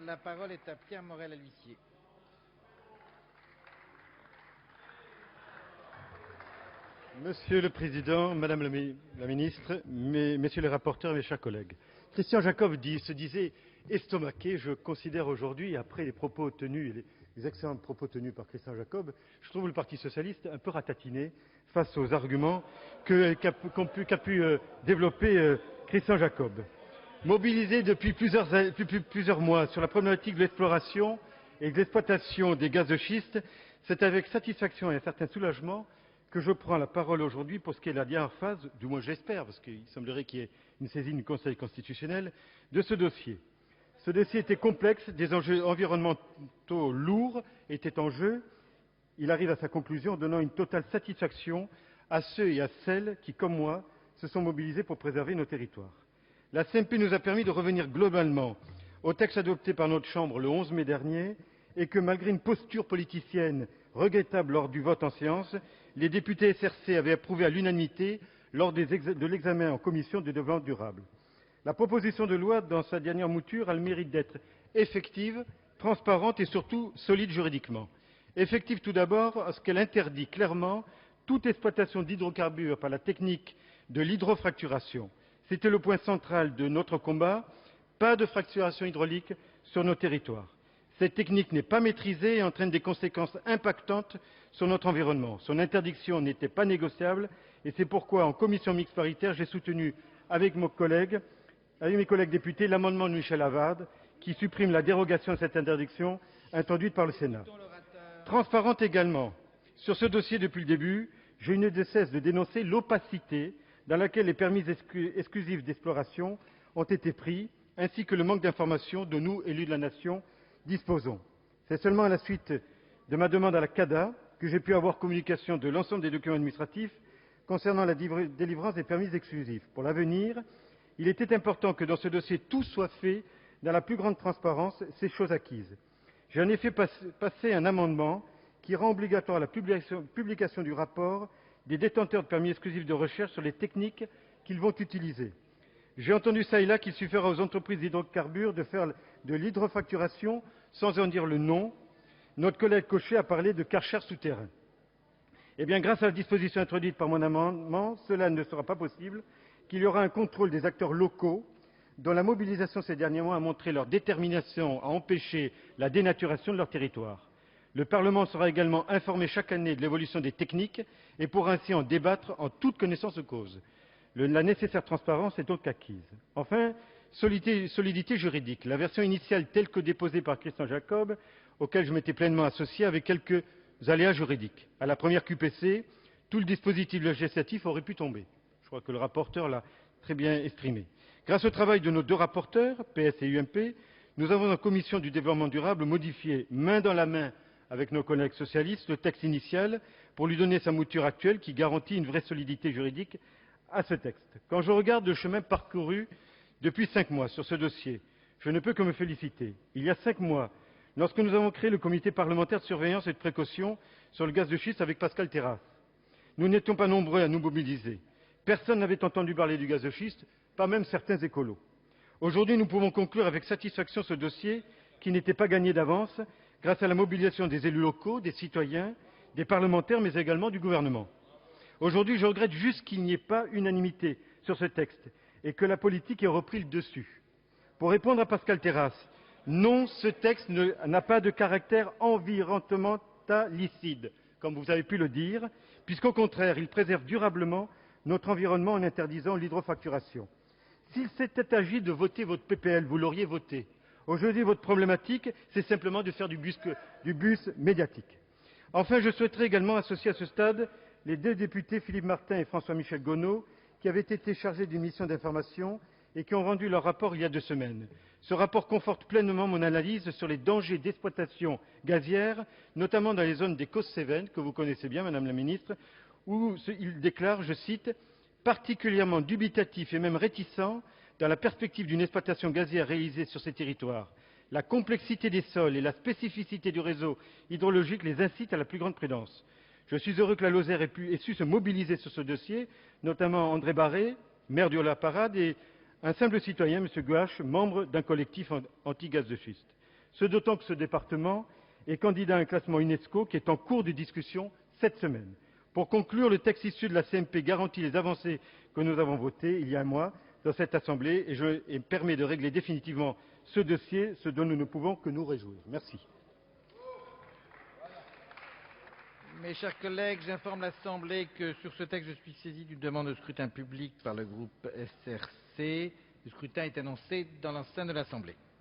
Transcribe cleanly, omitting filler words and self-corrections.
La parole est à Pierre Morel-A-L'Huissier. Monsieur le Président, Madame la Ministre, Messieurs les rapporteurs et mes chers collègues, Christian Jacob se disait estomaqué. Je considère aujourd'hui, après les propos tenus, les excellents propos tenus par Christian Jacob, je trouve le Parti socialiste un peu ratatiné face aux arguments qu'a pu développer Christian Jacob. Mobilisé depuis plusieurs mois sur la problématique de l'exploration et de l'exploitation des gaz de schiste, c'est avec satisfaction et un certain soulagement que je prends la parole aujourd'hui pour ce qui est la dernière phase, du moins j'espère, parce qu'il semblerait qu'il y ait une saisine du Conseil constitutionnel, de ce dossier. Ce dossier était complexe, des enjeux environnementaux lourds étaient en jeu. Il arrive à sa conclusion, donnant une totale satisfaction à ceux et à celles qui, comme moi, se sont mobilisés pour préserver nos territoires. La CMP nous a permis de revenir globalement au texte adopté par notre Chambre le 11 mai dernier et que, malgré une posture politicienne regrettable lors du vote en séance, les députés SRC avaient approuvé à l'unanimité lors de l'examen en commission du développement durable. La proposition de loi, dans sa dernière mouture, a le mérite d'être effective, transparente et surtout solide juridiquement. Effective tout d'abord parce qu'elle interdit clairement toute exploitation d'hydrocarbures par la technique de l'hydrofracturation. C'était le point central de notre combat. Pas de fracturation hydraulique sur nos territoires. Cette technique n'est pas maîtrisée et entraîne des conséquences impactantes sur notre environnement. Son interdiction n'était pas négociable et c'est pourquoi, en commission mixte paritaire, j'ai soutenu avec mes collègues députés l'amendement de Michel Avard qui supprime la dérogation à cette interdiction introduite par le Sénat. Transparente également. Sur ce dossier depuis le début, je n'ai de cesse de dénoncer l'opacité dans laquelle les permis exclusifs d'exploration ont été pris, ainsi que le manque d'informations dont nous, élus de la Nation, disposons. C'est seulement à la suite de ma demande à la CADA que j'ai pu avoir communication de l'ensemble des documents administratifs concernant la délivrance des permis exclusifs. Pour l'avenir, il était important que dans ce dossier tout soit fait dans la plus grande transparence, c'est chose acquise. J'ai en effet passé un amendement qui rend obligatoire la publication du rapport des détenteurs de permis exclusifs de recherche sur les techniques qu'ils vont utiliser. J'ai entendu ça et là qu'il suffira aux entreprises d'hydrocarbures de faire de l'hydrofracturation sans en dire le nom. Notre collègue Cochet a parlé de Karcher souterrain. Eh bien, grâce à la disposition introduite par mon amendement, cela ne sera pas possible, qu'il y aura un contrôle des acteurs locaux dont la mobilisation ces derniers mois a montré leur détermination à empêcher la dénaturation de leur territoire. Le Parlement sera également informé chaque année de l'évolution des techniques et pourra ainsi en débattre en toute connaissance de cause. La nécessaire transparence est donc acquise. Enfin, solidité juridique. La version initiale telle que déposée par Christian Jacob, auquel je m'étais pleinement associé, avec quelques aléas juridiques. À la première QPC, tout le dispositif législatif aurait pu tomber. Je crois que le rapporteur l'a très bien exprimé. Grâce au travail de nos deux rapporteurs, PS et UMP, nous avons en commission du développement durable modifié main dans la main avec nos collègues socialistes le texte initial pour lui donner sa mouture actuelle qui garantit une vraie solidité juridique à ce texte. Quand je regarde le chemin parcouru depuis 5 mois sur ce dossier, je ne peux que me féliciter. Il y a 5 mois, lorsque nous avons créé le comité parlementaire de surveillance et de précaution sur le gaz de schiste avec Pascal Terrasse, nous n'étions pas nombreux à nous mobiliser. Personne n'avait entendu parler du gaz de schiste, pas même certains écolos. Aujourd'hui, nous pouvons conclure avec satisfaction ce dossier qui n'était pas gagné d'avance grâce à la mobilisation des élus locaux, des citoyens, des parlementaires, mais également du gouvernement. Aujourd'hui, je regrette juste qu'il n'y ait pas unanimité sur ce texte et que la politique ait repris le dessus. Pour répondre à Pascal Terrasse, non, ce texte n'a pas de caractère environnementalicide, comme vous avez pu le dire, puisqu'au contraire, il préserve durablement notre environnement en interdisant l'hydrofracturation. S'il s'était agi de voter votre PPL, vous l'auriez voté. Aujourd'hui, votre problématique, c'est simplement de faire du bus médiatique. Enfin, je souhaiterais également associer à ce stade les deux députés Philippe Martin et François-Michel Gonneau, qui avaient été chargés d'une mission d'information et qui ont rendu leur rapport il y a 2 semaines. Ce rapport conforte pleinement mon analyse sur les dangers d'exploitation gazière, notamment dans les zones des Causses-Cévennes, que vous connaissez bien, Madame la Ministre, où il déclare, je cite, « particulièrement dubitatif et même réticent dans la perspective d'une exploitation gazière réalisée sur ces territoires. La complexité des sols et la spécificité du réseau hydrologique les incitent à la plus grande prudence. Je suis heureux que la Lozère ait su se mobiliser sur ce dossier, notamment André Barré, maire du Haut-la-Parade, et un simple citoyen, M. Gouache, membre d'un collectif anti-gaz de schiste. Ce d'autant que ce département est candidat à un classement UNESCO qui est en cours de discussion cette semaine. Pour conclure, le texte issu de la CMP garantit les avancées que nous avons votées il y a un mois dans cette Assemblée et permet de régler définitivement ce dossier, ce dont nous ne pouvons que nous réjouir. Merci. Mes chers collègues, j'informe l'Assemblée que sur ce texte, je suis saisi d'une demande de scrutin public par le groupe SRC. Le scrutin est annoncé dans l'enceinte de l'Assemblée.